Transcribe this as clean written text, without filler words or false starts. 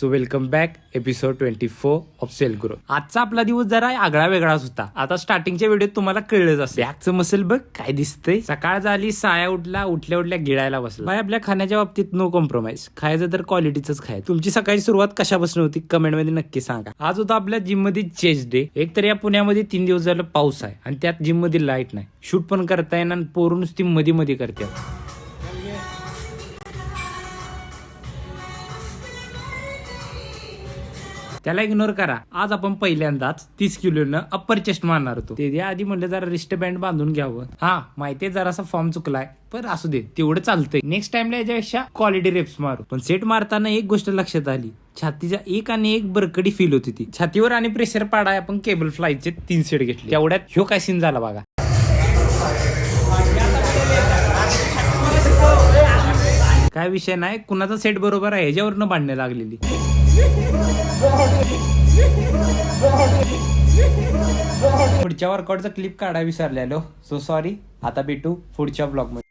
So welcome back episode 24 of sell grow. आजचा आपला दिवस जरा आगळा वेगळाच होता. आता स्टार्टिंगच्या व्हिडिओत तुम्हाला कळलंच असेल. बॅकचं मसल बघ काय दिसतंय. सकाळ झाली, साया उठल्या उठल्या गिळायला बसला. भाई आपल्या खाण्याच्या बाबतीत नो कॉम्प्रोमाइज. खायचं तर क्वालिटीच खाय. तुमची सकाळी सुरुवात कशापासून होती कमेंट मध्ये नक्की सांगा. आज होता आपल्या जिम मध्ये चेस्ट डे. एक तर या पुण्यामध्ये 3 दिवस झालं पाऊस आहे आणि त्यात जिम मध्ये लाईट नाही. शूट पण करता येणार आणि पोरून नुसती मध्ये मध्ये करते. त्याला इग्नोर करा. आज आपण पहिल्यांदाच 30 किलोनं अप्पर चेस्ट मारणार होतो. ते आधी म्हणलं जरा रिस्ट बँड बांधून घ्यावं. हा माहितीये जरासा फॉर्म चुकलाय, पण असू दे तेवढं चालतंय. नेक्स्ट टाइमला याच्यापेक्षा क्वालिटी रेप्स मारू. पण सेट मारताना एक गोष्ट लक्षात आली, छातीच्या एक आणि एक बरकडी फील होती ती. छातीवर आणि प्रेशर पाडाय आपण केबल फ्लायचे 3 सेट घेतले. तेवढ्यात ह्यो काय सीन झाला बघा. काय विषय नाही, कुणाचा सेट बरोबर आहे ह्याच्यावरनं भांडणं लागलेली. पुढच्या वर्कआउटचा क्लिप काढा विसरलेलो. So sorry. आता भेटू पुढच्या ब्लॉग मध्ये.